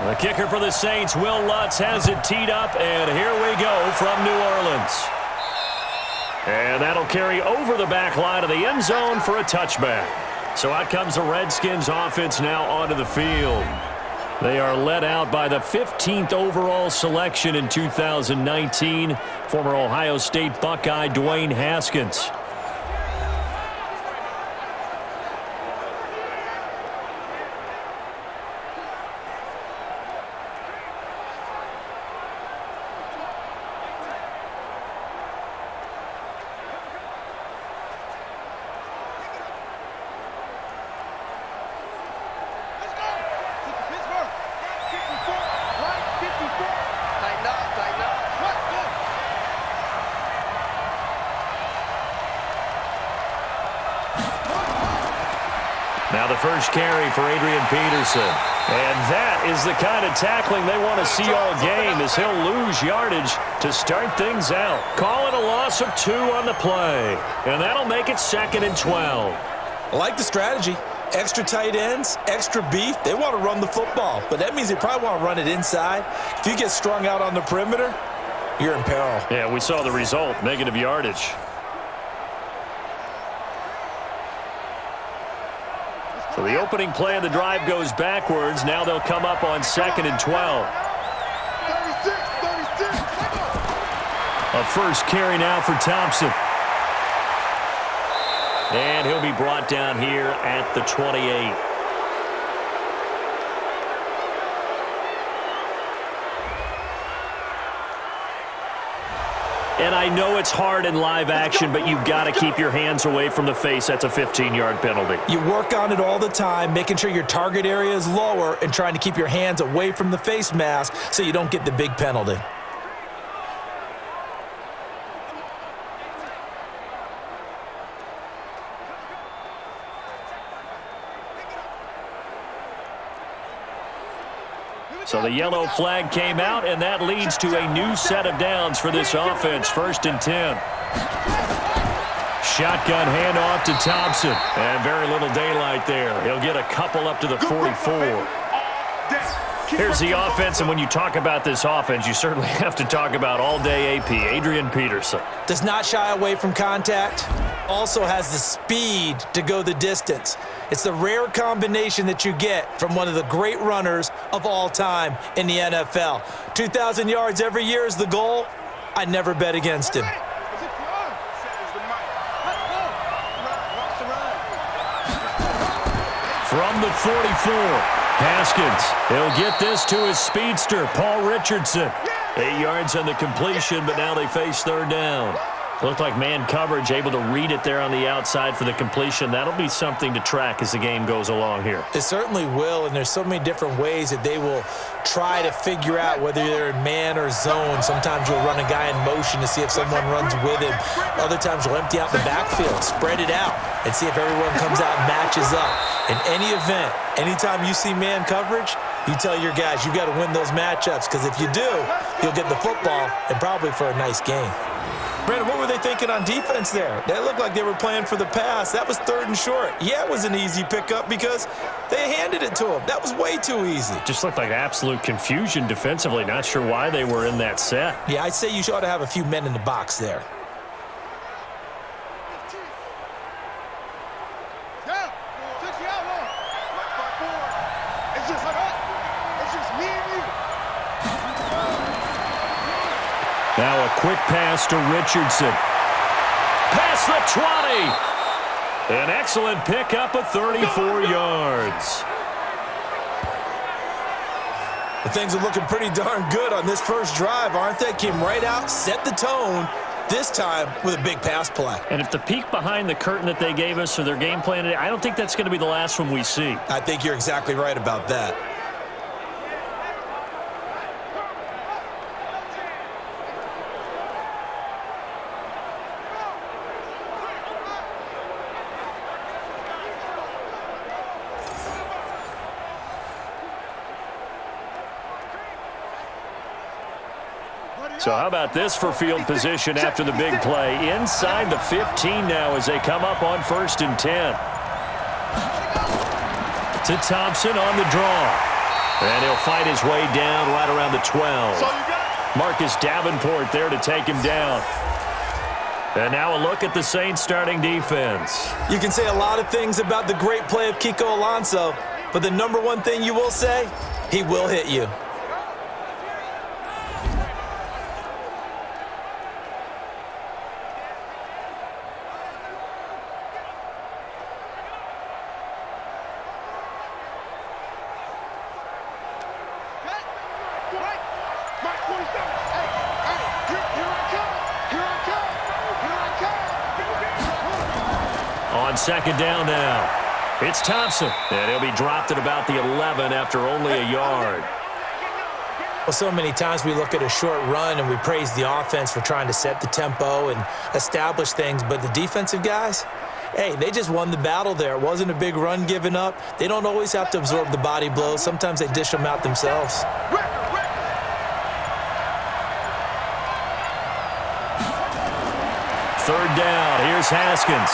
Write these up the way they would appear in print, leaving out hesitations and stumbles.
The kicker for the Saints, Will Lutz, has it teed up, and here we go from New Orleans. And that'll carry over the back line of the end zone for a touchback. So out comes the Redskins offense now onto the field. They are led out by the 15th overall selection in 2019, former Ohio State Buckeye Dwayne Haskins. Now the first carry for Adrian Peterson. And that is the kind of tackling they want to see all game, as he'll lose yardage to start things out. Call it a loss of 2 on the play. And that'll make it 2nd and 12. I like the strategy. Extra tight ends, extra beef. They want to run the football, but that means they probably want to run it inside. If you get strung out on the perimeter, you're in peril. Yeah, we saw the result, negative yardage. So the opening play of the drive goes backwards. Now they'll come up on 2nd and 12. 36. A first carry now for Thompson. And he'll be brought down here at the 28. And I know it's hard in live action, but you've got to keep your hands away from the face. That's a 15-yard penalty. You work on it all the time, making sure your target area is lower and trying to keep your hands away from the face mask so you don't get the big penalty. So the yellow flag came out, and that leads to a new set of downs for this offense. 1st and 10. Shotgun handoff to Thompson. And very little daylight there. He'll get a couple up to the 44. Here's the offense, and when you talk about this offense, you certainly have to talk about all-day AP, Adrian Peterson. Does not shy away from contact. Also has the speed to go the distance. It's the rare combination that you get from one of the great runners of all time in the NFL. 2,000 yards every year is the goal. I never bet against him. From the 44, Haskins. He'll get this to his speedster, Paul Richardson. 8 yards on the completion, but now they face 3rd down. Looked like man coverage, able to read it there on the outside for the completion. That'll be something to track as the game goes along here. It certainly will, and there's so many different ways that they will try to figure out whether they're in man or zone. Sometimes you'll run a guy in motion to see if someone runs with him. Other times you'll empty out the backfield, spread it out, and see if everyone comes out and matches up. In any event, anytime you see man coverage, you tell your guys you've got to win those matchups, because if you do, you'll get the football and probably for a nice game. Brandon, what were they thinking on defense there? That looked like they were playing for the pass. That was 3rd and short. Yeah, it was an easy pickup because they handed it to him. That was way too easy. Just looked like absolute confusion defensively. Not sure why they were in that set. Yeah, I'd say you ought to have a few men in the box there. Now a quick pass to Richardson. Past the 20. An excellent pickup of 34 yards. The things are looking pretty darn good on this first drive, aren't they? Came right out, set the tone, this time with a big pass play. And if the peek behind the curtain that they gave us for their game plan today, I don't think that's going to be the last one we see. I think you're exactly right about that. So how about this for field position after the big play? Inside the 15 now as they come up on 1st and 10. To Thompson on the draw. And he'll fight his way down right around the 12. Marcus Davenport there to take him down. And now a look at the Saints starting defense. You can say a lot of things about the great play of Kiko Alonso, but the number one thing you will say, he will hit you. On second down now, it's Thompson, and he'll be dropped at about the 11 after only a yard. Well, so many times we look at a short run and we praise the offense for trying to set the tempo and establish things, but the defensive guys, hey, they just won the battle there. It wasn't a big run given up. They don't always have to absorb the body blows. Sometimes they dish them out themselves. Third down, here's Haskins.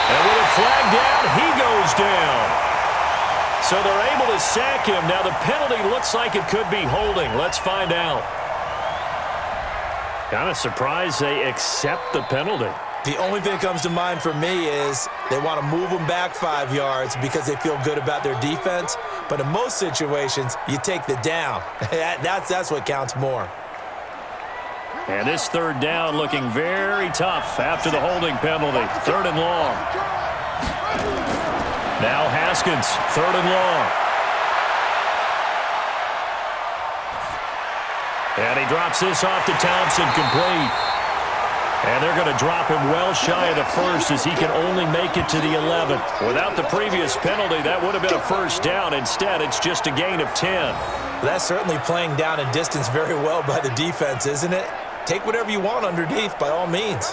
And with a flag down, he goes down. So they're able to sack him. Now the penalty looks like it could be holding. Let's find out. Kind of surprised they accept the penalty. The only thing that comes to mind for me is they want to move them back 5 yards because they feel good about their defense. But in most situations, you take the down. That's what counts more. And this third down looking very tough after the holding penalty. Third and long. Now Haskins, third and long. And he drops this off to Thompson, complete. And they're going to drop him well shy of the first as he can only make it to the 11. Without the previous penalty, that would have been a first down. Instead, it's just a gain of 10. That's certainly playing down and distance very well by the defense, isn't it? Take whatever you want underneath, by all means.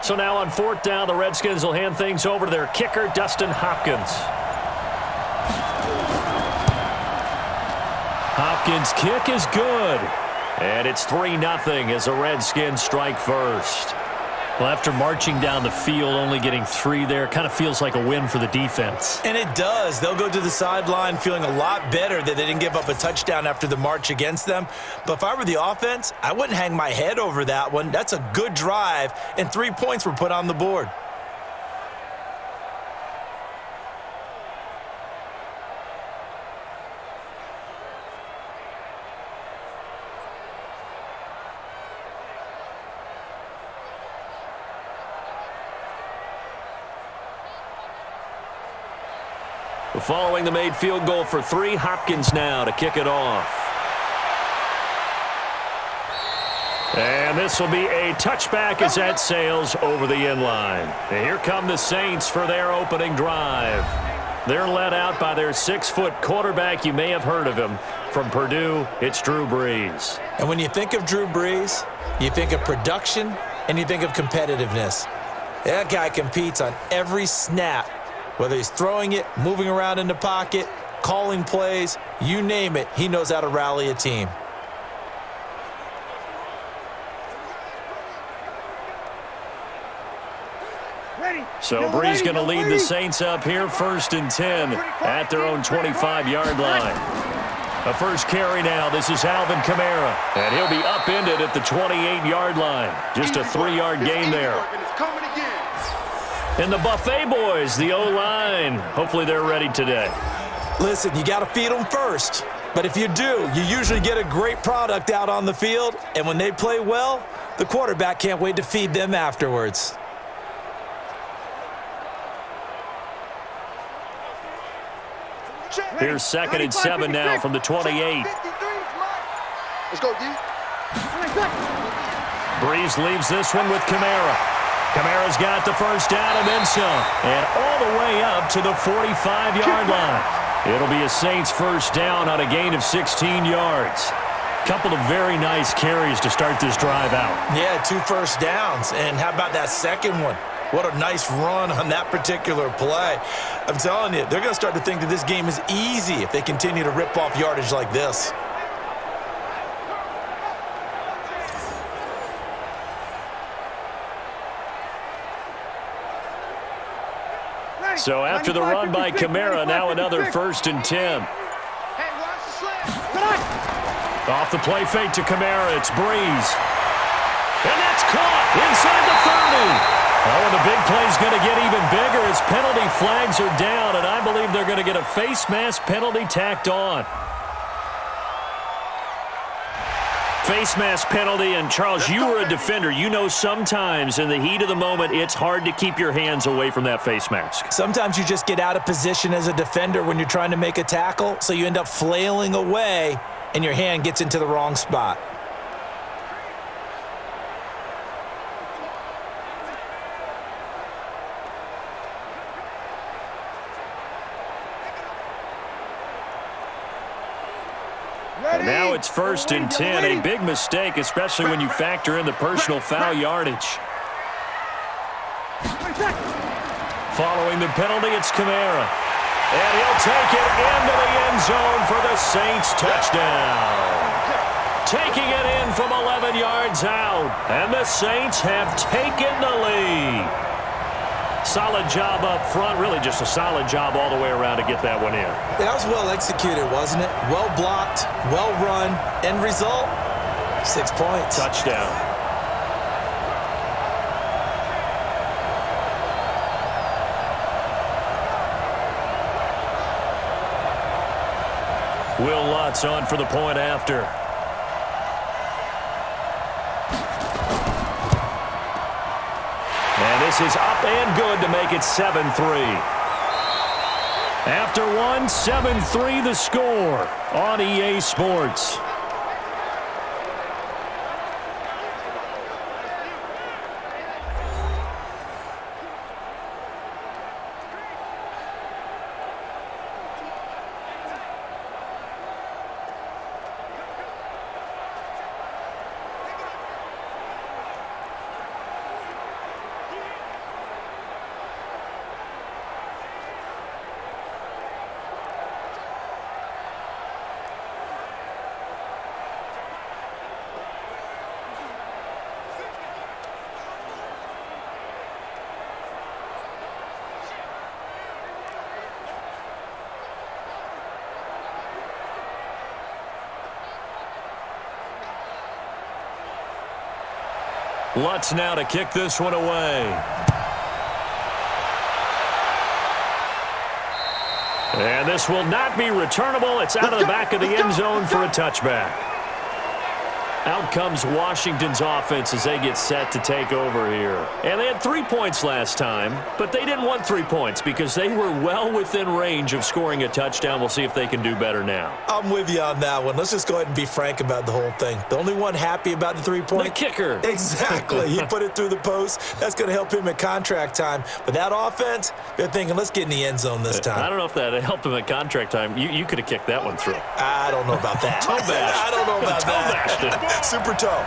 So now on fourth down, the Redskins will hand things over to their kicker, Dustin Hopkins. Hopkins' kick is good. And it's 3-0 as the Redskins strike first. Well, after marching down the field, only getting 3 there, kind of feels like a win for the defense. And it does. They'll go to the sideline feeling a lot better that they didn't give up a touchdown after the march against them. But if I were the offense, I wouldn't hang my head over that one. That's a good drive, and 3 points were put on the board. Following the made field goal for 3, Hopkins now to kick it off. And this will be a touchback as that sails over the end line. And here come the Saints for their opening drive. They're led out by their 6-foot quarterback. You may have heard of him. From Purdue, it's Drew Brees. And when you think of Drew Brees, you think of production and you think of competitiveness. That guy competes on every snap. Whether he's throwing it, moving around in the pocket, calling plays, you name it, he knows how to rally a team. So Brees going to lead the Saints up here, 1st and 10 at their own 25-yard line. A first carry now. This is Alvin Kamara, and he'll be upended at the 28-yard line. Just a 3-yard gain there. And the Buffet boys, the O-line, hopefully they're ready today. Listen, you got to feed them first. But if you do, you usually get a great product out on the field. And when they play well, the quarterback can't wait to feed them afterwards. Here's 2nd and 7 now from the 28. Let's go, D. Brees leaves this one with Kamara. Kamara's got the first down and then some. And all the way up to the 45-yard line. It'll be a Saints first down on a gain of 16 yards. Couple of very nice carries to start this drive out. Yeah, 2 first downs. And how about that second one? What a nice run on that particular play. I'm telling you, they're going to start to think that this game is easy if they continue to rip off yardage like this. So after the run by Kamara, now another 1st and 10. Off the play fake to Kamara, it's Breeze. And that's caught inside the 30. Oh, and the big play's going to get even bigger as penalty flags are down, and I believe they're going to get a face mask penalty tacked on. Face mask penalty, and Charles, you were a defender. You know sometimes in the heat of the moment, it's hard to keep your hands away from that face mask. Sometimes you just get out of position as a defender when you're trying to make a tackle, so you end up flailing away, and your hand gets into the wrong spot. And now it's 1st and 10, a big mistake, especially when you factor in the personal foul yardage. Following the penalty, it's Kamara. And he'll take it into the end zone for the Saints touchdown. Taking it in from 11 yards out, and the Saints have taken the lead. Solid job up front, really just a solid job all the way around to get that one in. That was well executed, wasn't it? Well blocked, well run. End result, 6 points. Touchdown. Will Lutz on for the point after. And this is up and good to make it 7-3. After one, 7-3 the score on EA Sports. Lutz now to kick this one away. And this will not be returnable. It's out of the back of the end zone for a touchback. Out comes Washington's offense as they get set to take over here. And they had 3 points last time, but they didn't want 3 points because they were well within range of scoring a touchdown. We'll see if they can do better now. I'm with you on that one. Let's just go ahead and be frank about the whole thing. The only one happy about the 3-point? The kicker. Exactly. He put it through the post. That's going to help him at contract time. But that offense, they're thinking, let's get in the end zone this time. I don't know if that helped him at contract time. You could have kicked that one through. I don't know about that. Toe bash. I don't know about that. Super toe.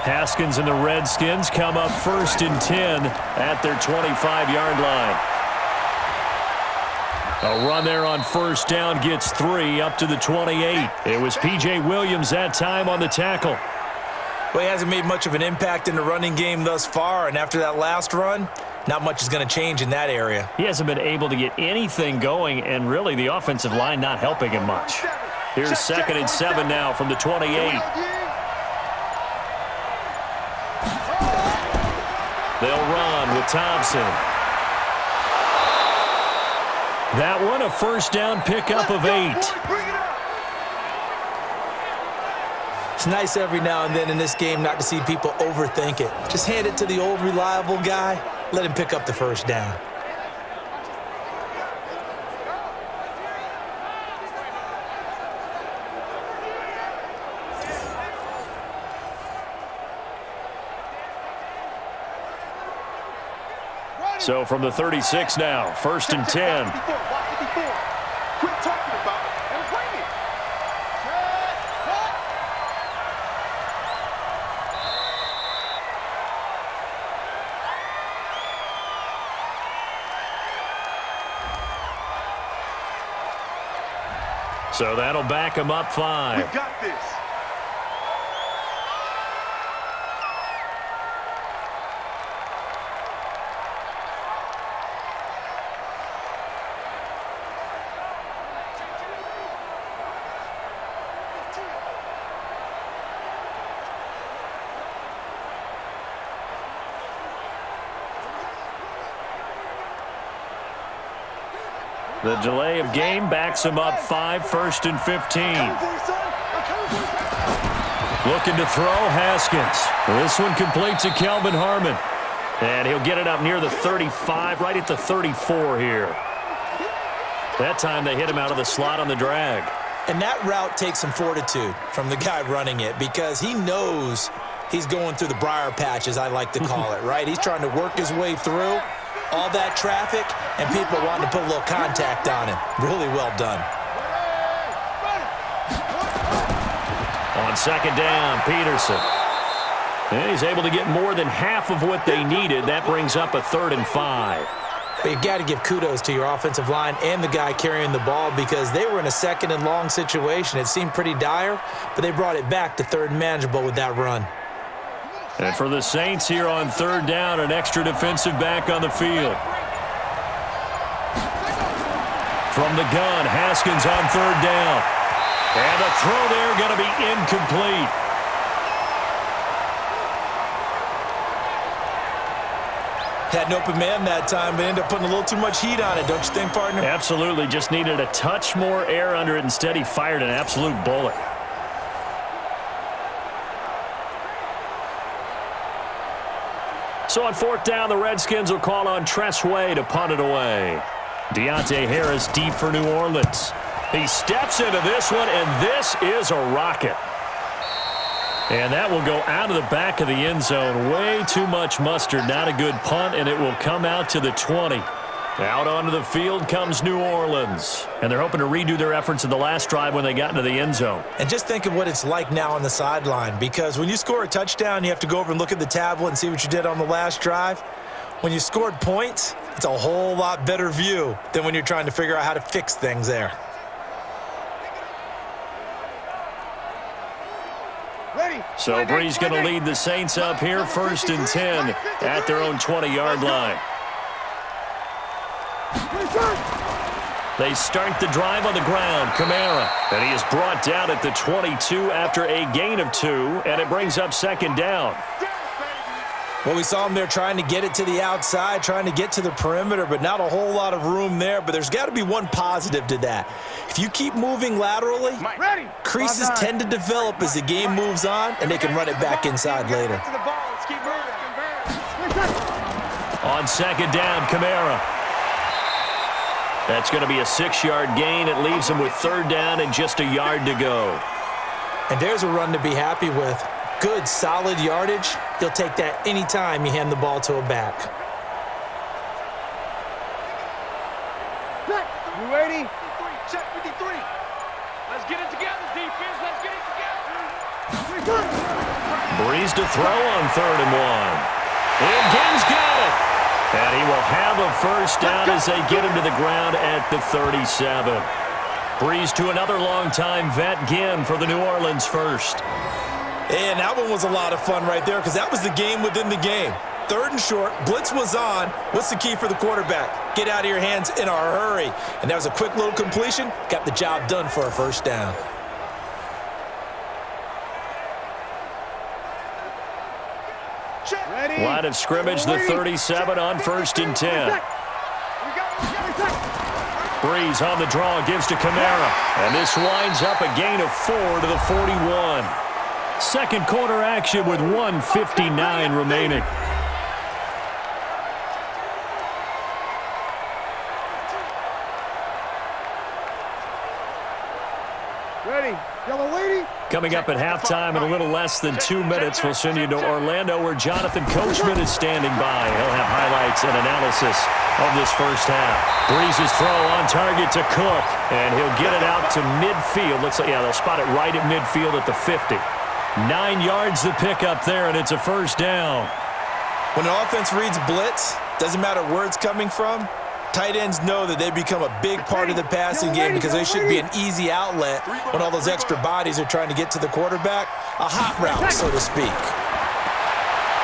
Haskins and the Redskins come up 1st and 10 at their 25-yard line. A run there on 1st down gets 3 up to the 28. It was P.J. Williams that time on the tackle. Well, he hasn't made much of an impact in the running game thus far, and after that last run, not much is going to change in that area. He hasn't been able to get anything going, and really the offensive line not helping him much. Here's 2nd and 7 now from the 28. They'll run with Thompson. That one a 1st down pickup of 8. It's nice every now and then in this game not to see people overthink it. Just hand it to the old reliable guy. Let him pick up the 1st down. So from the 36 now, 1st and 10. Quit talking about it and bring it. So that'll back him up 5. We got this. The delay of game backs him up 5, 1st and 15. Looking to throw, Haskins. This one completes to Kelvin Harmon. And he'll get it up near the 35, right at the 34 here. That time they hit him out of the slot on the drag. And that route takes some fortitude from the guy running it because he knows he's going through the briar patch, as I like to call it, right? He's trying to work his way through all that traffic, and people wanting to put a little contact on him. Really well done. On 2nd down, Peterson. And he's able to get more than half of what they needed. That brings up a 3rd and 5. But you got to give kudos to your offensive line and the guy carrying the ball because they were in a 2nd and long situation. It seemed pretty dire, but they brought it back to 3rd and manageable with that run. And for the Saints here on 3rd down, an extra defensive back on the field. From the gun, Haskins on 3rd down. And the throw there going to be incomplete. Had an open man that time, but ended up putting a little too much heat on it, don't you think, partner? Absolutely. Just needed a touch more air under it. Instead, he fired an absolute bullet. So on 4th down, the Redskins will call on Tress Way to punt it away. Deontay Harris deep for New Orleans. He steps into this one, and this is a rocket. And that will go out of the back of the end zone. Way too much mustard. Not a good punt, and it will come out to the 20. Out onto the field comes New Orleans. And they're hoping to redo their efforts in the last drive when they got into the end zone. And just think of what it's like now on the sideline, because when you score a touchdown, you have to go over and look at the tablet and see what you did on the last drive. When you scored points, it's a whole lot better view than when you're trying to figure out how to fix things there. So Brees going to lead the Saints up here, 1st and 10 at their own 20-yard line. They start the drive on the ground. Kamara. And he is brought down at the 22 after a gain of 2, and it brings up 2nd down. Well, we saw him there trying to get it to the outside, trying to get to the perimeter, but not a whole lot of room there. But there's got to be one positive to that. If you keep moving laterally, creases tend to develop as the game moves on, and they can run it back inside later. On 2nd down, Kamara. That's going to be a 6-yard gain. It leaves him with 3rd down and just a yard to go. And there's a run to be happy with. Good, solid yardage. He'll take that anytime you hand the ball to a back. You ready? Check 53. Let's get it together, defense. Let's get it together. Brees to throw on 3rd and 1. And Ginn's got it. And he will have a 1st down as they get him to the ground at the 37. Brees to another longtime vet, Ginn, for the New Orleans 1st. And that one was a lot of fun right there because that was the game within the game. 3rd and short, blitz was on. What's the key for the quarterback? Get out of your hands in a hurry. And that was a quick little completion. Got the job done for a 1st down. Ready? Line of scrimmage, the 37 on 1st and 10. Brees on the draw, gives to Kamara. And this winds up a gain of 4 to the 41. 2nd quarter action with 1:59 remaining. Ready? Yellow lady? Coming up at halftime in a little less than 2 minutes, we'll send you to Orlando where Jonathan Coachman is standing by. He'll have highlights and analysis of this 1st half. Brees' throw on target to Cook, and he'll get it out to midfield. They'll spot it right at midfield at the 50. 9 yards to pick up there, and it's a 1st down. When an offense reads blitz, doesn't matter where it's coming from, Tight ends know that they become a big part of the passing game because they should be an easy outlet when all those extra bodies are trying to get to the quarterback. A hot route, so to speak.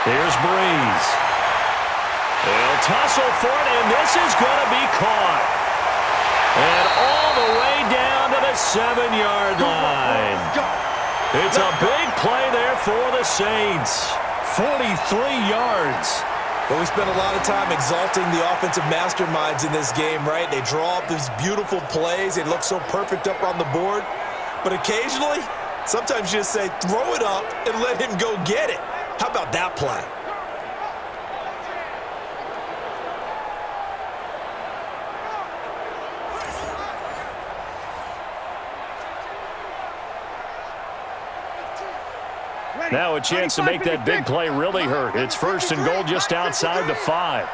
Here's Breeze. They'll tussle for it, and this is going to be caught. And all the way down to the 7-yard line. It's a big play there for the Saints. 43 yards. Well, we spent a lot of time exalting the offensive masterminds in this game, right? They draw up these beautiful plays. They look so perfect up on the board. But occasionally, sometimes you just say, throw it up and let him go get it. How about that play? Now a chance to make that big play really hurt. It's 1st and goal just outside the 5.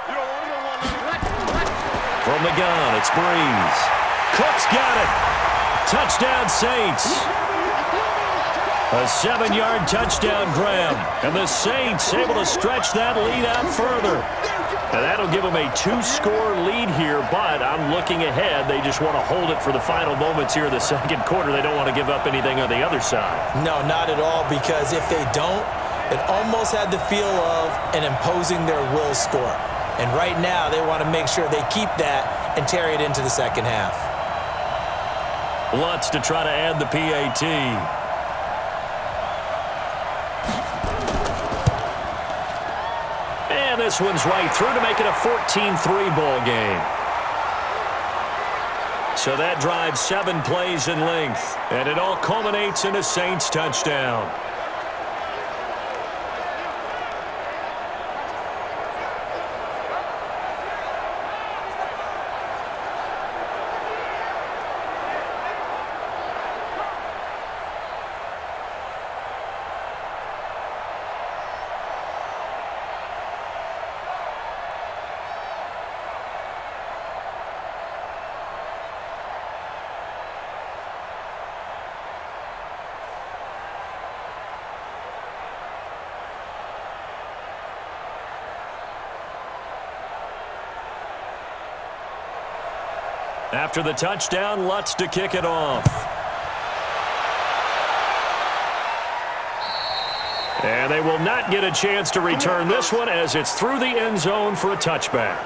From the gun, it's Breeze. Cook's got it. Touchdown, Saints. A 7-yard touchdown grab. And the Saints able to stretch that lead out further. And that'll give them a 2-score lead here, but I'm looking ahead. They just want to hold it for the final moments here in the second quarter. They don't want to give up anything on the other side. No, not at all, because if they don't, it almost had the feel of an imposing their will score. And right now, they want to make sure they keep that and carry it into the second half. Lutz to try to add the PAT. And this one's right through to make it a 14-3 ball game. So that drives 7 plays in length, and it all culminates in a Saints touchdown. After the touchdown, Lutz to kick it off. And they will not get a chance to return this one as it's through the end zone for a touchback.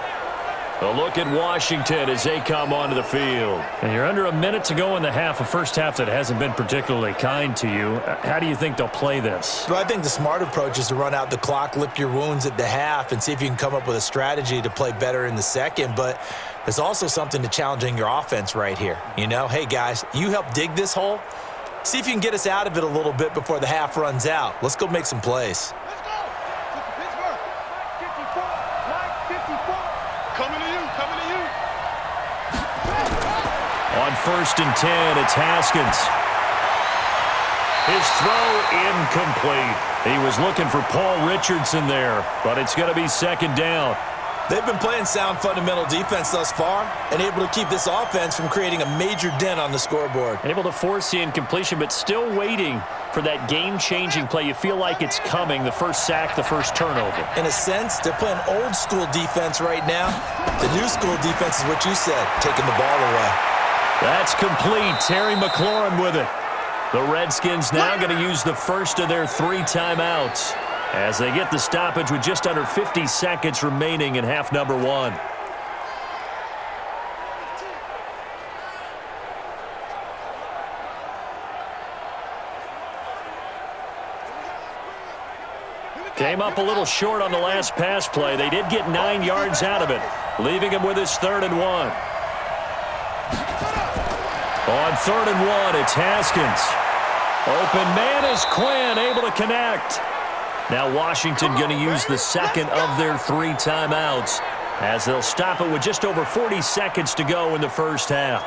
A look at Washington as they come onto the field. And you're under a minute to go in the half, a first half that hasn't been particularly kind to you. How do you think they'll play this? Well, I think the smart approach is to run out the clock, lick your wounds at the half, and see if you can come up with a strategy to play better in the second. But there's also something to challenging your offense right here. You know, hey, guys, you help dig this hole. See if you can get us out of it a little bit before the half runs out. Let's go make some plays. Let's go. Pittsburgh. 54. Line 54. Coming to you. Coming to you. On 1st and 10, it's Haskins. His throw incomplete. He was looking for Paul Richardson there, but it's going to be 2nd down. They've been playing sound fundamental defense thus far and able to keep this offense from creating a major dent on the scoreboard. Able to force the incompletion, but still waiting for that game-changing play. You feel like it's coming, the first sack, the first turnover. In a sense, they're playing old-school defense right now. The new-school defense is what you said, taking the ball away. That's complete. Terry McLaurin with it. The Redskins now going to use the first of their 3 timeouts as they get the stoppage with just under 50 seconds remaining in half number 1. Came up a little short on the last pass play. They did get 9 yards out of it, leaving him with his 3rd and 1. On 3rd and 1, it's Haskins. Open man is Quinn, able to connect. Now Washington going to use the second of their 3 timeouts as they'll stop it with just over 40 seconds to go in the first half.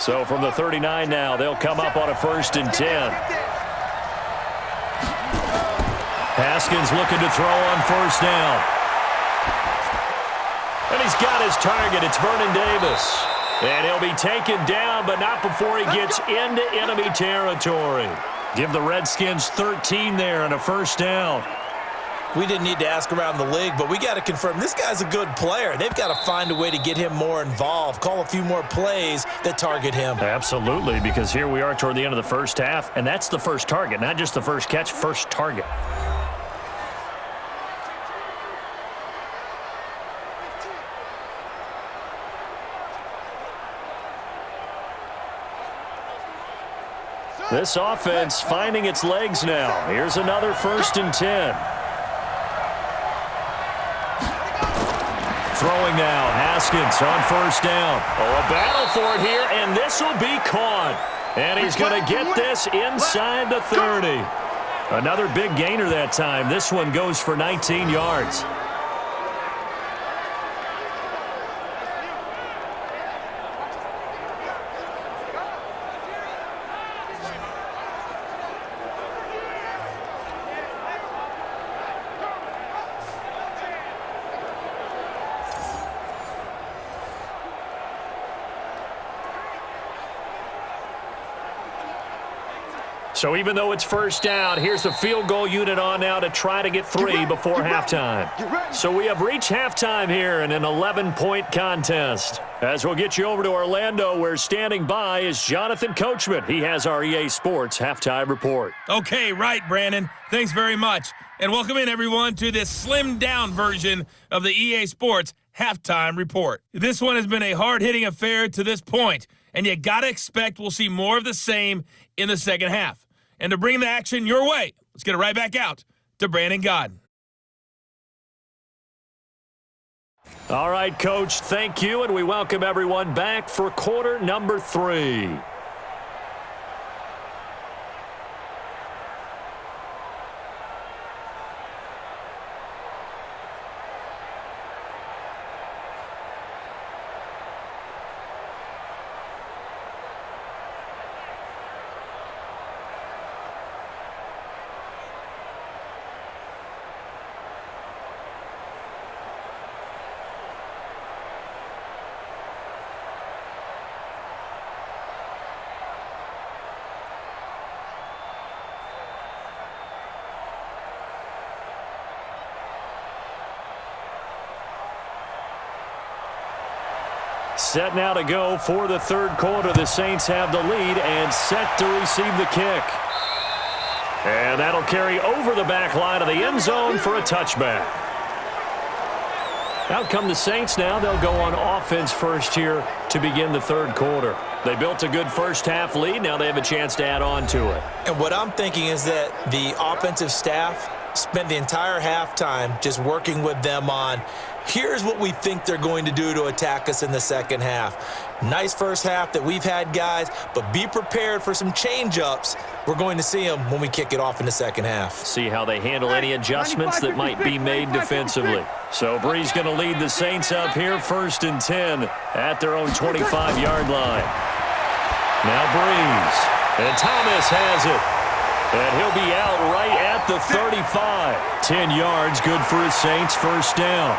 So from the 39 now, they'll come up on a 1st and 10. Haskins looking to throw on 1st down. And he's got his target. It's Vernon Davis. And he'll be taken down, but not before he gets into enemy territory. Give the Redskins 13 there and a first down. We didn't need to ask around the league, but we got to confirm this guy's a good player. They've got to find a way to get him more involved, call a few more plays that target him. Absolutely, because here we are toward the end of the first half, and that's the first target, not just the first catch, first target. This offense finding its legs now. Here's another 1st and 10. Throwing now, Haskins on first down. Oh, a battle for it here, and this will be caught. And he's going to get this inside the 30. Another big gainer that time. This one goes for 19 yards. So even though it's first down, here's the field goal unit on now to try to get 3 before halftime. So we have reached halftime here in an 11-point contest. As we'll get you over to Orlando, where standing by is Jonathan Coachman. He has our EA Sports halftime report. Okay, right, Brandon. Thanks very much. And welcome in, everyone, to this slimmed-down version of the EA Sports halftime report. This one has been a hard-hitting affair to this point, and you got to expect we'll see more of the same in the second half. And to bring the action your way, let's get it right back out to Brandon Godden. All right, Coach, thank you, and we welcome everyone back for quarter number 3. Set now to go for the third quarter. The Saints have the lead and set to receive the kick. And that'll carry over the back line of the end zone for a touchback. Out come the Saints now. They'll go on offense first here to begin the third quarter. They built a good first half lead. Now they have a chance to add on to it. And what I'm thinking is that the offensive staff spent the entire halftime just working with them on, here's what we think they're going to do to attack us in the second half. Nice first half that we've had, guys, but be prepared for some change-ups. We're going to see them when we kick it off in the second half. See how they handle any adjustments that might be made defensively. So Bree's going to lead the Saints up here, 1st and 10 at their own 25-yard line. Now Breeze, and Thomas has it. And he'll be out right at the 35. 10 yards, good for his Saints, first down.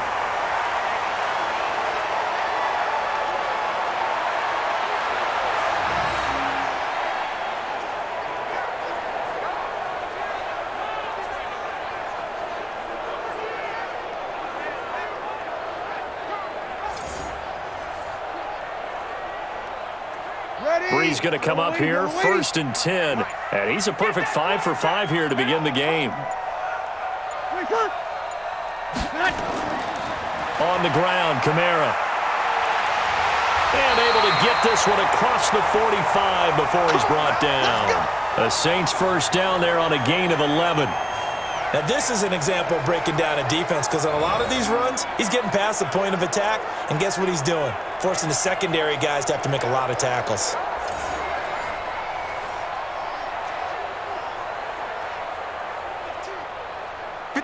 Bree's going to come up here, 1st and 10. And he's a perfect 5 for 5 here to begin the game. On the ground, Kamara. And able to get this one across the 45 before he's brought down. The Saints first down there on a gain of 11. Now, this is an example of breaking down a defense, because on a lot of these runs, he's getting past the point of attack, and guess what he's doing? Forcing the secondary guys to have to make a lot of tackles.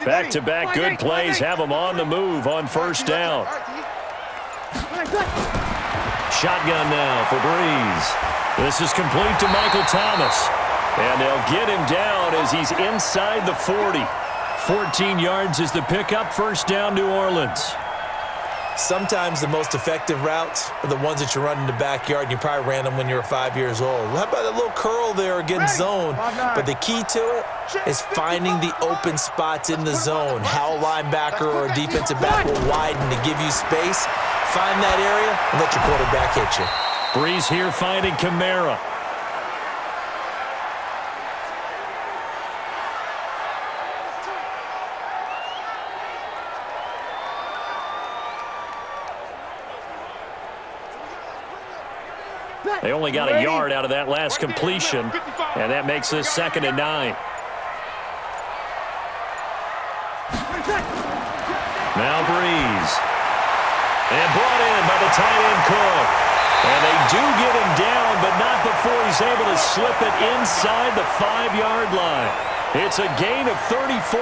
Back-to-back good plays have him on the move on first down. Shotgun now for Breeze. This is complete to Michael Thomas. And they'll get him down as he's inside the 40. 14 yards is the pickup, first down, New Orleans. Sometimes the most effective routes are the ones that you run in the backyard, and you probably ran them when you were 5 years old. How about that little curl there against zone? But the key to it is finding the open spots in the zone. How a linebacker or a defensive back will widen to give you space. Find that area and let your quarterback hit you. Breeze here finding Kamara. They only got a yard out of that last completion, and that makes this 2nd and 9. Now Breeze. And brought in by the tight end Cook. And they do get him down, but not before he's able to slip it inside the 5-yard line. It's a gain of 34.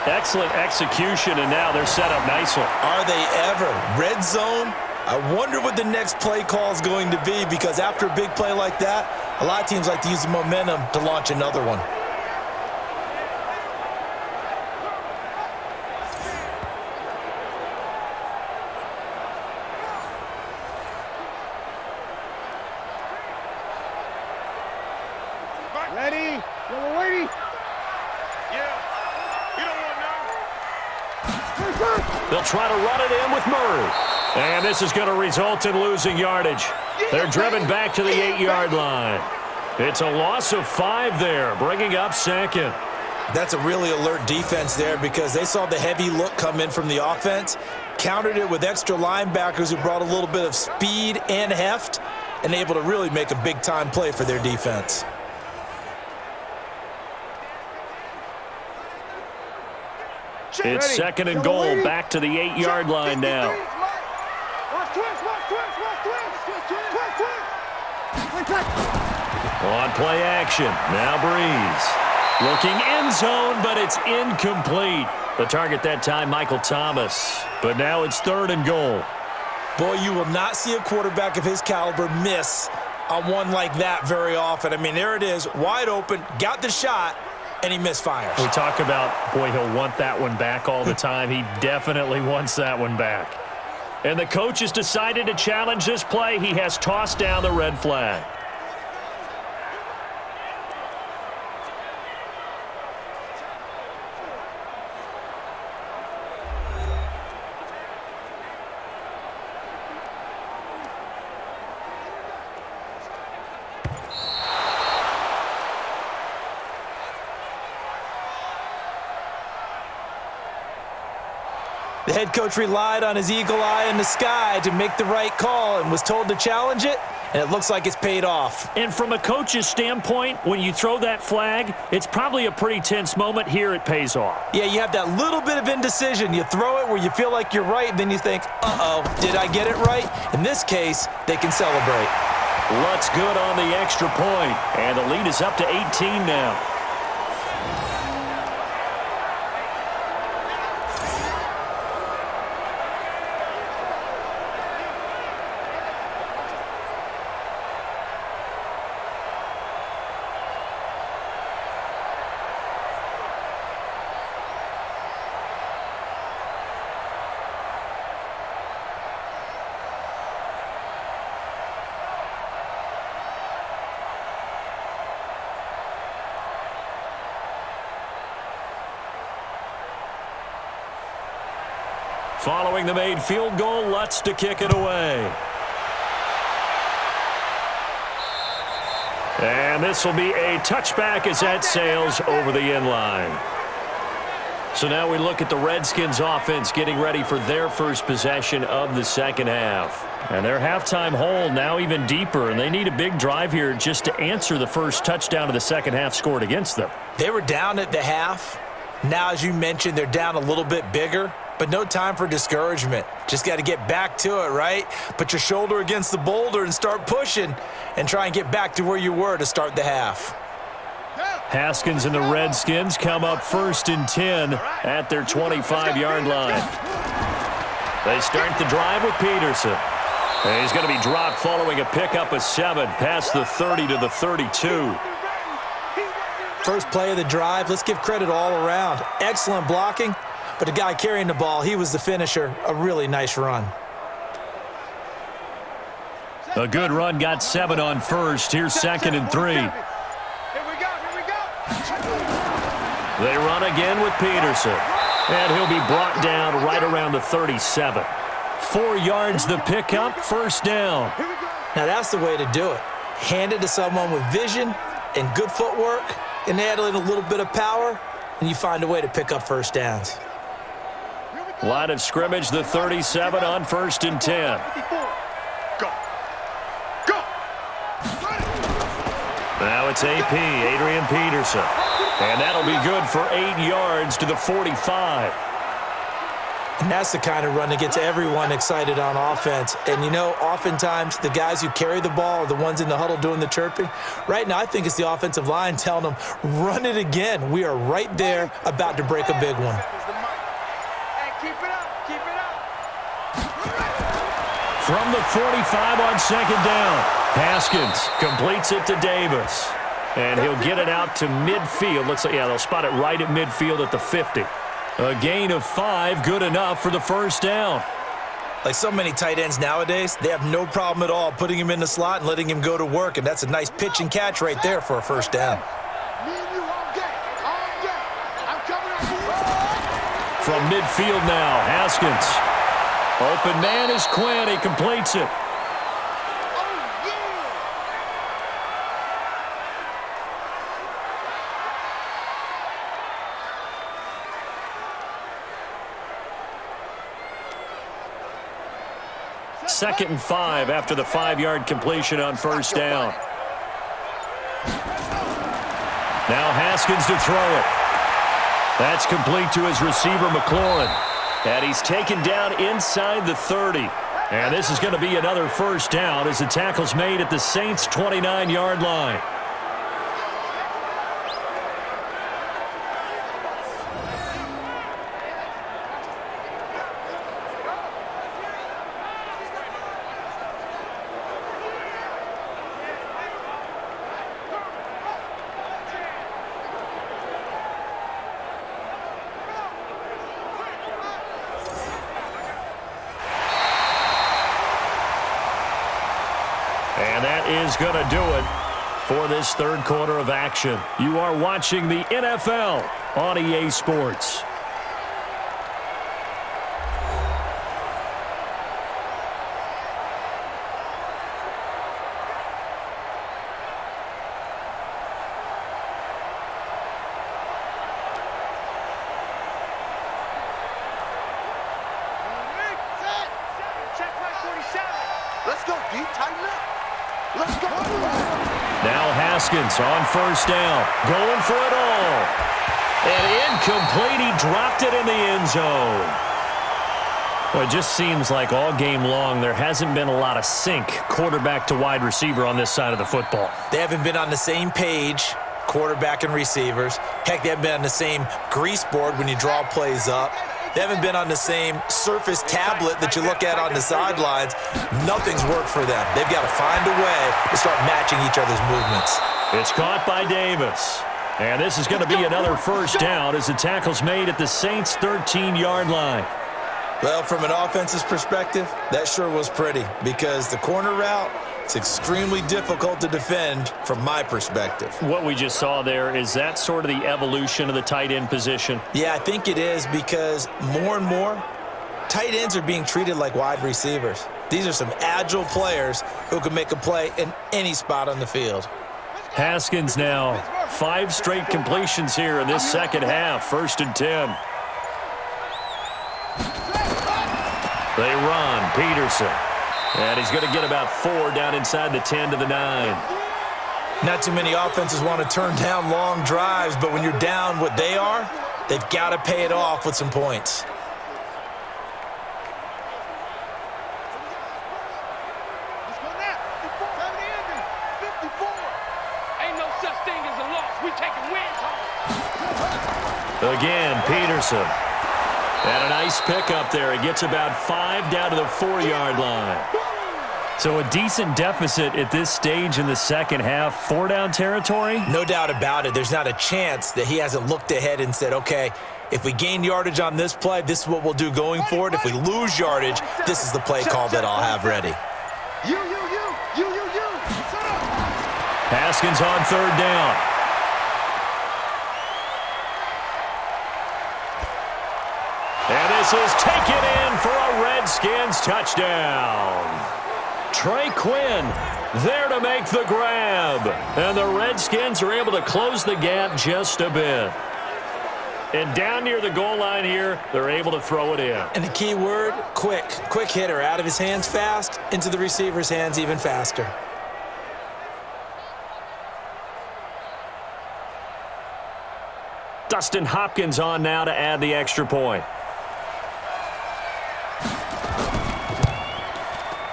Excellent execution, and now they're set up nicely. Are they ever? Red zone? I wonder what the next play call is going to be, because after a big play like that, a lot of teams like to use the momentum to launch another one. Ready? Yellow lady. Yeah. You don't want none. They'll try to run it in with Murray. And this is going to result in losing yardage. They're driven back to the 8-yard line. It's a loss of 5 there, bringing up 2nd. That's a really alert defense there, because they saw the heavy look come in from the offense, countered it with extra linebackers who brought a little bit of speed and heft, and able to really make a big-time play for their defense. It's 2nd and goal, back to the 8-yard line now. On play action, now Breeze. Looking end zone, but it's incomplete. The target that time, Michael Thomas. But now it's 3rd and goal. Boy, you will not see a quarterback of his caliber miss on one like that very often. I mean, there it is, wide open, got the shot, and he misfires. We talk about, boy, he'll want that one back all the time. He definitely wants that one back. And the coach has decided to challenge this play. He has tossed down the red flag. The head coach relied on his eagle eye in the sky to make the right call and was told to challenge it, and it looks like it's paid off. And from a coach's standpoint, when you throw that flag, it's probably a pretty tense moment. Here it pays off. Yeah, you have that little bit of indecision. You throw it where you feel like you're right, and then you think, uh-oh, did I get it right? In this case, they can celebrate. Lutz good on the extra point, and the lead is up to 18 now. Following the made field goal, Lutz to kick it away. And this will be a touchback as that sails over the end line. So now we look at the Redskins offense getting ready for their first possession of the second half. And their halftime hole now even deeper, and they need a big drive here just to answer the first touchdown of the second half scored against them. They were down at the half. Now, as you mentioned, they're down a little bit bigger, but no time for discouragement. Just got to get back to it, right? Put your shoulder against the boulder and start pushing and try and get back to where you were to start the half. Haskins and the Redskins come up 1st and 10 at their 25-yard line. They start the drive with Peterson. And he's going to be dropped following a pickup of 7 past the 30 to the 32. First play of the drive, let's give credit all around. Excellent blocking. but the guy carrying the ball, he was the finisher. A really nice run. A good run got 7 on first. Here's 2nd and 3. Here we go. They run again with Peterson. And he'll be brought down right around the 37. 4 yards the pickup, first down. Now that's the way to do it. Hand it to someone with vision and good footwork, and add in a little bit of power, and you find a way to pick up first downs. Line of scrimmage, the 37 on 1st and 10. Now it's AP, Adrian Peterson. And that'll be good for 8 yards to the 45. And that's the kind of run that gets everyone excited on offense. And, you know, oftentimes the guys who carry the ball are the ones in the huddle doing the chirping. Right now, I think it's the offensive line telling them, run it again. We are right there about to break a big one. Hey, keep it up. From the 45 on 2nd down, Haskins completes it to Davis. And he'll get it out to midfield. Looks like, yeah, they'll spot it right at midfield at the 50. A gain of 5, good enough for the first down. Like so many tight ends nowadays, they have no problem at all putting him in the slot and letting him go to work, and that's a nice pitch and catch right there for a first down. From midfield now, Haskins. Open man is Quinn. He completes it. Second and 5 after the 5-yard completion on first down. Now Haskins to throw it. That's complete to his receiver, McLaurin. And he's taken down inside the 30. And this is going to be another first down as the tackle's made at the Saints' 29-yard line. And that is going to do it for this third quarter of action. You are watching the NFL on EA Sports. Check right 47. Let's go, D. Tighten up. Let's go. Now Haskins on first down, going for it all. And incomplete, he dropped it in the end zone. Well, it just seems like all game long there hasn't been a lot of sync quarterback to wide receiver on this side of the football. They haven't been on the same page, quarterback and receivers. Heck, they haven't been on the same grease board when you draw plays up. They haven't been on the same surface tablet that you look at on the sidelines. Nothing's worked for them. They've got to find a way to start matching each other's movements. It's caught by Davis. And this is going to be another first down as the tackle's made at the Saints' 13-yard line. Well, from an offense's perspective, that sure was pretty because the corner route, it's extremely difficult to defend from my perspective. What we just saw there, is that sort of the evolution of the tight end position? Yeah, I think it is because more and more, tight ends are being treated like wide receivers. These are some agile players who can make a play in any spot on the field. Haskins now, 5 straight completions here in this second half, 1st and 10. They run, Peterson. And he's going to get about 4 down inside the 10 to the 9. Not too many offenses want to turn down long drives, but when you're down what they are, they've got to pay it off with some points. Let's go now. 54. Ain't no such thing as a loss. We taking wins home. Again, Peterson. And a nice pick up there. He gets about 5 down to the 4-yard line. So a decent deficit at this stage in the second half. 4-down territory? No doubt about it. There's not a chance that he hasn't looked ahead and said, okay, if we gain yardage on this play, this is what we'll do going forward. If we lose yardage, this is the play call that I'll have ready. You. Haskins on 3rd down. And this is taken in for a Redskins touchdown. Trey Quinn there to make the grab. And the Redskins are able to close the gap just a bit. And down near the goal line here, they're able to throw it in. And the key word, quick. Quick hitter, out of his hands fast, into the receiver's hands even faster. Dustin Hopkins on now to add the extra point.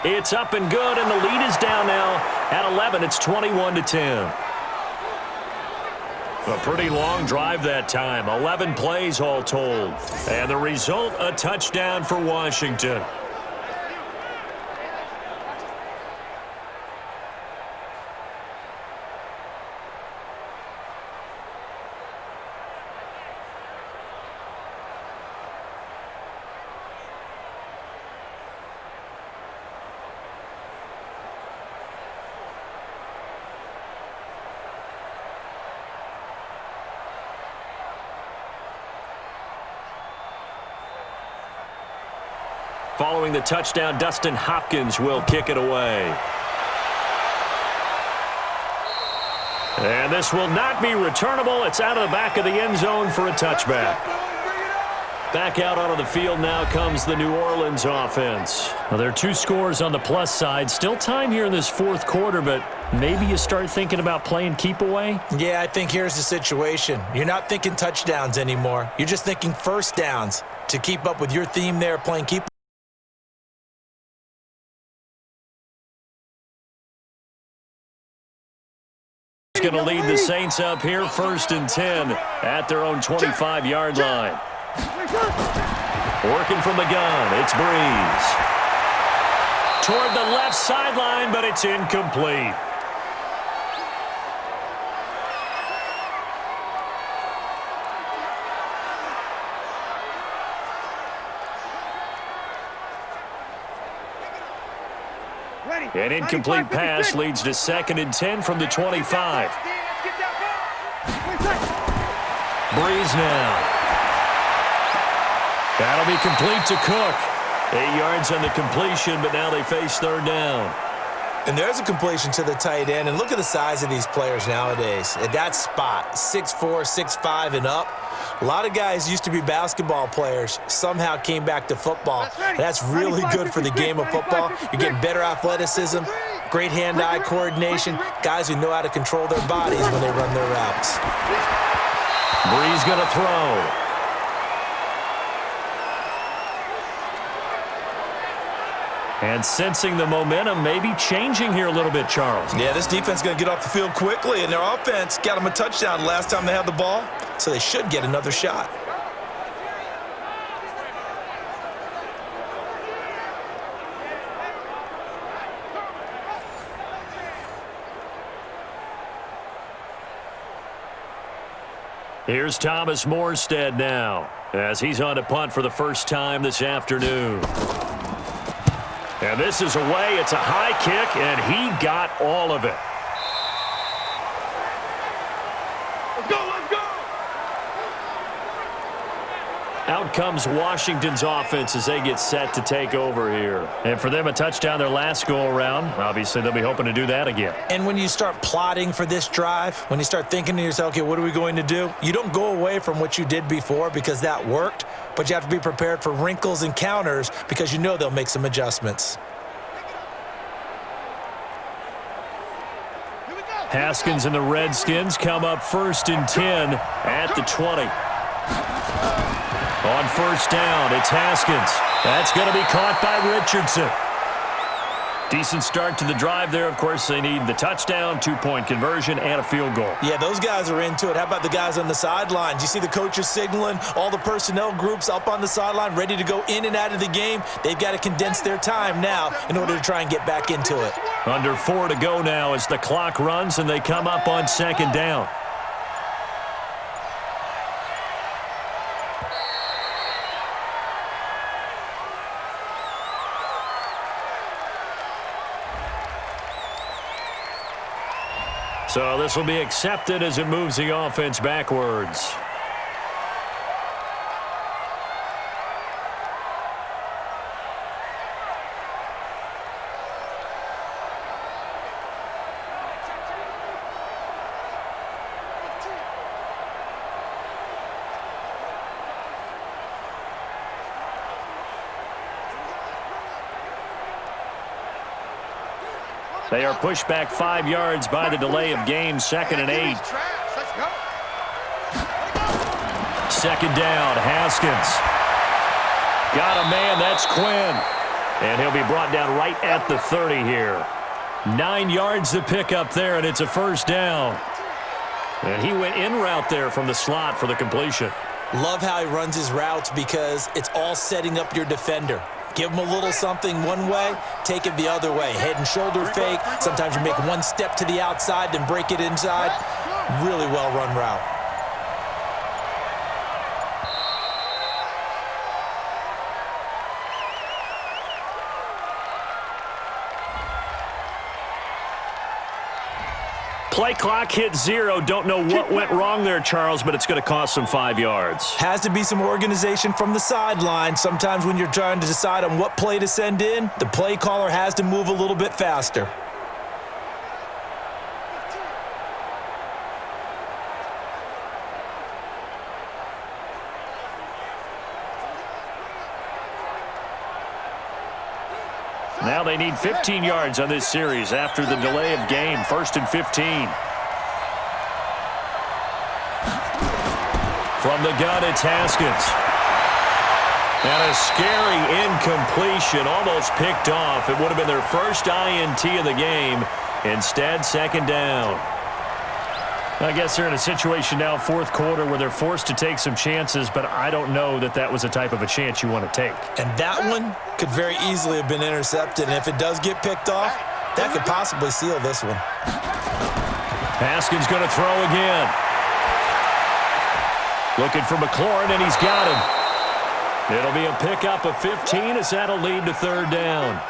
It's up and good, and the lead is down now at 11. It's 21-10. A pretty long drive that time. 11 plays all told. And the result, a touchdown for Washington. Following the touchdown, Dustin Hopkins will kick it away. And this will not be returnable. It's out of the back of the end zone for a touchback. Back out onto the field now comes the New Orleans offense. Well, there are 2 scores on the plus side. Still time here in this 4th quarter, but maybe you start thinking about playing keep away? Yeah, I think here's the situation. You're not thinking touchdowns anymore. You're just thinking first downs to keep up with your theme there, playing keep. Going to lead the Saints up here 1st and 10 at their own 25-yard line. Working from the gun, it's Breeze. Toward the left sideline, but it's incomplete. An incomplete pass leads to 2nd and 10 from the 25. Breeze now. That'll be complete to Cook. 8 yards on the completion, but now they face 3rd down. And there's a completion to the tight end. And look at the size of these players nowadays. At that spot, 6'4", 6'5", and up. A lot of guys used to be basketball players, somehow came back to football. And that's really good for the game of football. You're getting better athleticism, great hand-eye coordination, guys who know how to control their bodies when they run their routes. Breeze going to throw. And sensing the momentum maybe changing here a little bit, Charles. Yeah, this defense is going to get off the field quickly, and their offense got them a touchdown last time they had the ball, so they should get another shot. Here's Thomas Morstead now, as he's on to punt for the first time this afternoon. And this is away. It's a high kick, and he got all of it. Let's go, let's go! Out comes Washington's offense as they get set to take over here. And for them, a touchdown their last go-around. Obviously, they'll be hoping to do that again. And when you start plotting for this drive, when you start thinking to yourself, okay, what are we going to do? You don't go away from what you did before because that worked, but you have to be prepared for wrinkles and counters because you know they'll make some adjustments. Haskins and the Redskins come up 1st and 10 at the 20. On 1st down, it's Haskins. That's going to be caught by Richardson. Decent start to the drive there. Of course, they need the touchdown, 2-point conversion, and a field goal. Yeah, those guys are into it. How about the guys on the sidelines? You see the coaches signaling, all the personnel groups up on the sideline, ready to go in and out of the game. They've got to condense their time now in order to try and get back into it. Under 4 to go now as the clock runs and they come up on 2nd down. So this will be accepted as it moves the offense backwards. They are pushed back 5 yards by the delay of game, 2nd and 8. 2nd down, Haskins. Got a man, that's Quinn. And he'll be brought down right at the 30 here. 9 yards to pick up there, and it's a 1st down. And he went in route there from the slot for the completion. Love how he runs his routes because it's all setting up your defender. Give him a little something one way, take it the other way. Head and shoulder fake. Sometimes you make one step to the outside, then break it inside. Really well-run route. Play clock hit 0. Don't know what went wrong there, Charles, but it's going to cost them 5 yards. Has to be some organization from the sideline. Sometimes when you're trying to decide on what play to send in, the play caller has to move a little bit faster. Now they need 15 yards on this series after the delay of game. 1st and 15. From the gun, it's Haskins. And a scary incompletion, almost picked off. It would have been their first INT of the game. Instead, 2nd down. I guess they're in a situation now, 4th quarter, where they're forced to take some chances, but I don't know that that was the type of a chance you want to take. And that one could very easily have been intercepted, and if it does get picked off, that could possibly seal this one. Haskins going to throw again. Looking for McLaurin, and he's got him. It'll be a pickup of 15 as that'll lead to 3rd down.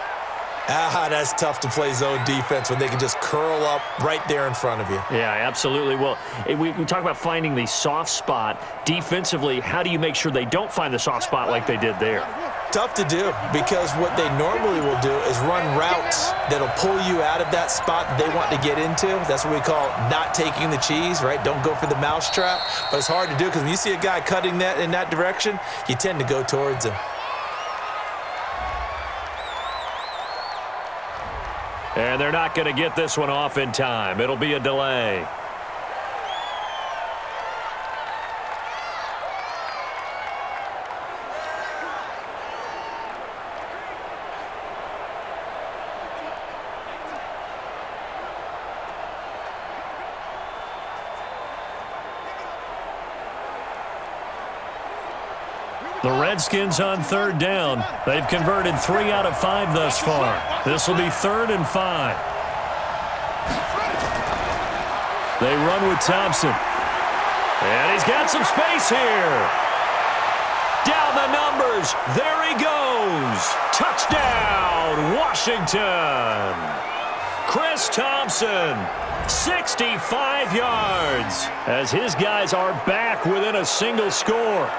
That's tough to play zone defense when they can just curl up right there in front of you. Yeah, absolutely. Well, we talk about finding the soft spot. Defensively, how do you make sure they don't find the soft spot like they did there? Tough to do because what they normally will do is run routes that'll pull you out of that spot that they want to get into. That's what we call not taking the cheese, right? Don't go for the mousetrap. But it's hard to do because when you see a guy cutting that in that direction, you tend to go towards him. And they're not going to get this one off in time. It'll be a delay. The Redskins on 3rd down. They've converted 3 out of 5 thus far. This will be 3rd and 5. They run with Thompson. And he's got some space here. Down the numbers. There he goes. Touchdown, Washington. Chris Thompson, 65 yards, as his guys are back within a single score.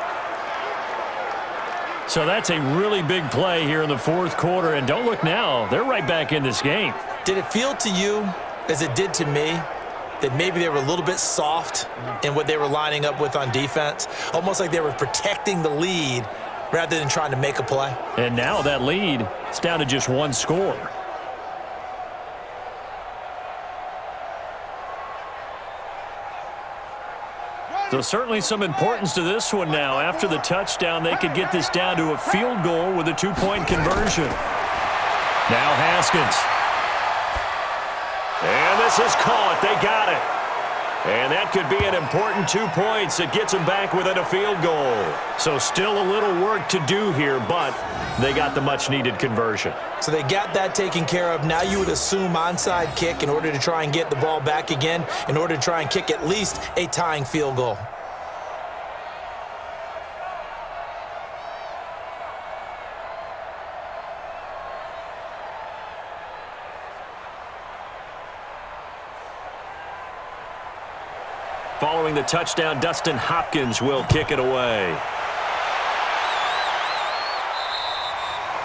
So that's a really big play here in the 4th quarter. And don't look now. They're right back in this game. Did it feel to you, as it did to me, that maybe they were a little bit soft in what they were lining up with on defense? Almost like they were protecting the lead rather than trying to make a play. And now that lead is down to just 1 score. So certainly some importance to this one now. After the touchdown, they could get this down to a field goal with a 2-point conversion. Now Haskins. And this is caught. They got it. And that could be an important 2 points. It gets them back within a field goal. So still a little work to do here, but they got the much-needed conversion. So they got that taken care of. Now you would assume onside kick in order to try and get the ball back again, in order to try and kick at least a tying field goal. Following the touchdown, Dustin Hopkins will kick it away.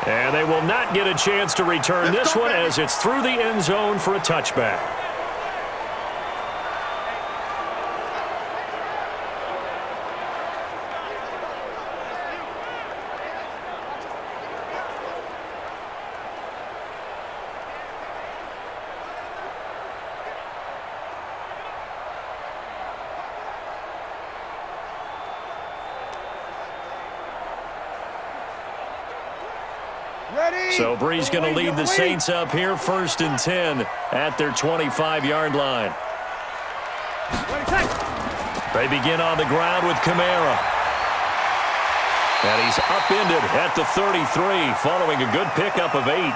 And they will not get a chance to return this one as it's through the end zone for a touchback. So Bree's going to lead the Saints up here 1st and 10 at their 25-yard line. They begin on the ground with Kamara. And he's upended at the 33 following a good pickup of 8.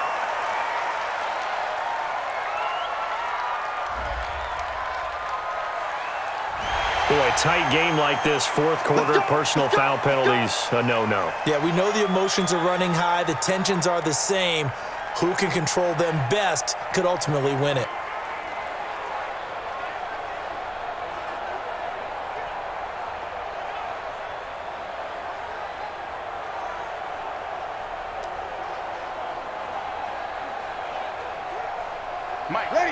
Boy, tight game like this, fourth quarter, personal foul penalties, a no-no. Yeah, we know the emotions are running high. The tensions are the same. Who can control them best could ultimately win it.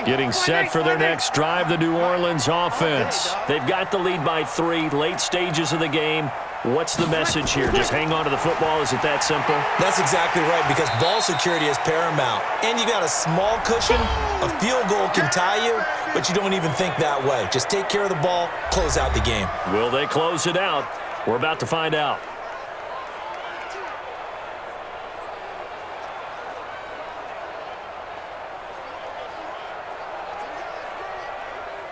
Getting set for their next drive, the New Orleans offense. They've got the lead by 3, late stages of the game. What's the message here? Just hang on to the football? Is it that simple? That's exactly right, because ball security is paramount. And you got a small cushion. A field goal can tie you, but you don't even think that way. Just take care of the ball, close out the game. Will they close it out? We're about to find out.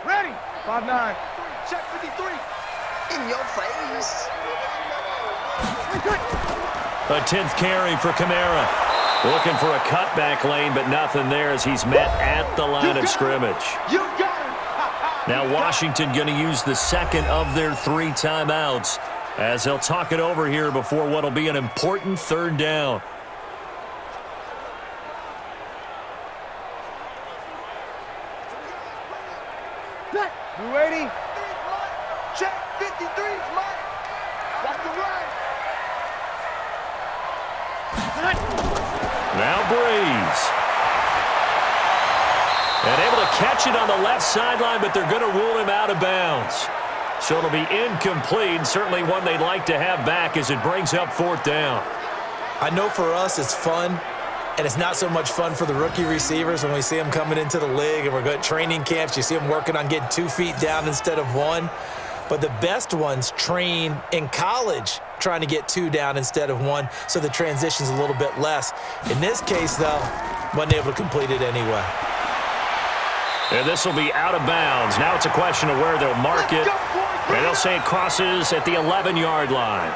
Ready? 5-9. Check 53. In your face. A 10th carry for Kamara. Looking for a cutback lane, but nothing there as he's met at the line of scrimmage. You got it. Now Washington going to use the second of their 3 timeouts as they'll talk it over here before what will be an important 3rd down. You ready? Check 53, Mike. Watch the run. Now Breeze. And able to catch it on the left sideline, but they're going to rule him out of bounds. So it'll be incomplete, certainly one they'd like to have back as it brings up 4th down. I know for us it's fun, and it's not so much fun for the rookie receivers when we see them coming into the league and we're going to training camps. You see them working on getting 2 feet down instead of 1. But the best ones train in college trying to get 2 down instead of 1, so the transition's a little bit less. In this case, though, wasn't able to complete it anyway. And this will be out of bounds. Now it's a question of where they'll mark it. And they'll say it crosses at the 11-yard line.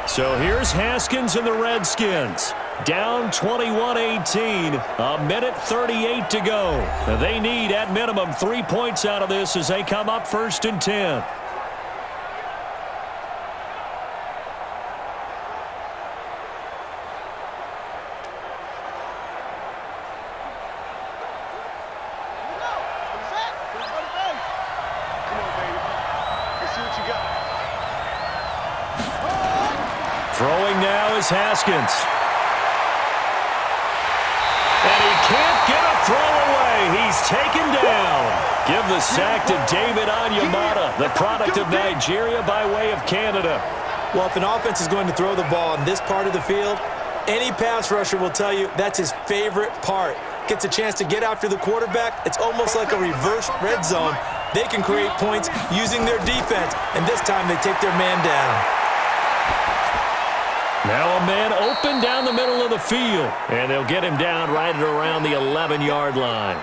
So here's Haskins and the Redskins. Down 21-18, a minute 38 to go. They need, at minimum, 3 points out of this as they come up 1st and 10. Throwing now is Haskins. And he can't get a throw away. He's taken down. Give the sack to David Onyemata, the product of Nigeria by way of Canada. Well, if an offense is going to throw the ball on this part of the field, any pass rusher will tell you that's his favorite part. Gets a chance to get after the quarterback. It's almost like a reverse red zone. They can create points using their defense, and this time they take their man down. Now a man open down the middle of the field, and they'll get him down right at around the 11-yard line.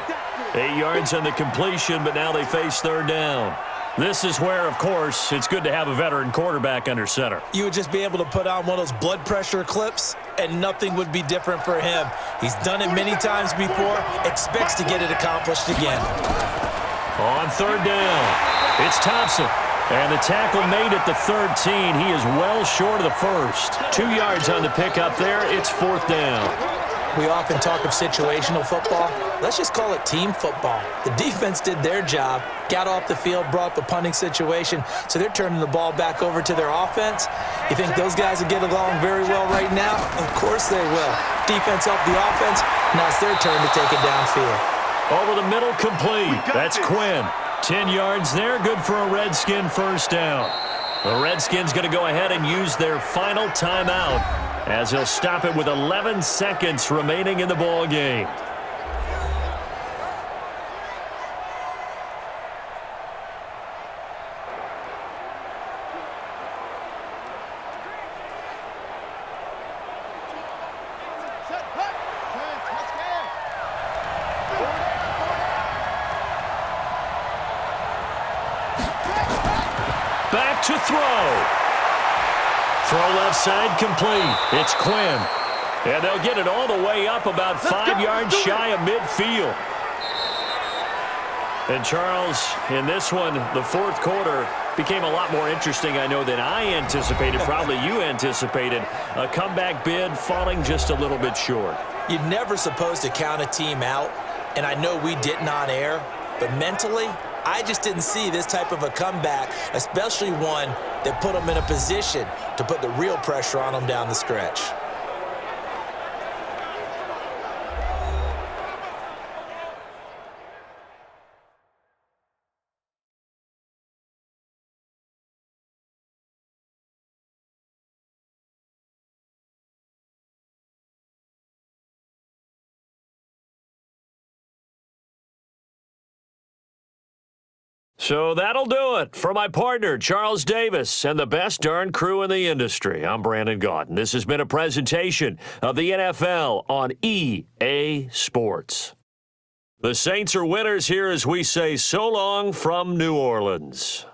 8 yards on the completion, but now they face third down. This is where, of course, it's good to have a veteran quarterback under center. You would just be able to put on one of those blood pressure clips, and nothing would be different for him. He's done it many times before, expects to get it accomplished again. On third down, it's Thompson. And the tackle made at the 13. He is well short of the first. 2 yards on the pickup there. It's fourth down. We often talk of situational football. Let's just call it team football. The defense did their job, got off the field, brought the punting situation, so they're turning the ball back over to their offense. You think those guys will get along very well right now? Of course they will. Defense helped the offense. Now it's their turn to take it downfield. Over the middle, complete. That's Quinn. 10 yards there, good for a Redskin first down. The Redskins going to go ahead and use their final timeout as they'll stop it with 11 seconds remaining in the ball game. Back to throw. Throw left side complete. It's Quinn. And they'll get it all the way up about 5 yards shy of midfield. And Charles, in this one, the fourth quarter became a lot more interesting, I know, than I anticipated. Probably you anticipated. A comeback bid falling just a little bit short. You're never supposed to count a team out, and I know we didn't on air, but mentally, I just didn't see this type of a comeback, especially one that put them in a position to put the real pressure on them down the stretch. So that'll do it for my partner, Charles Davis, and the best darn crew in the industry. I'm Brandon Gaudin. This has been a presentation of the NFL on EA Sports. The Saints are winners here as we say so long from New Orleans.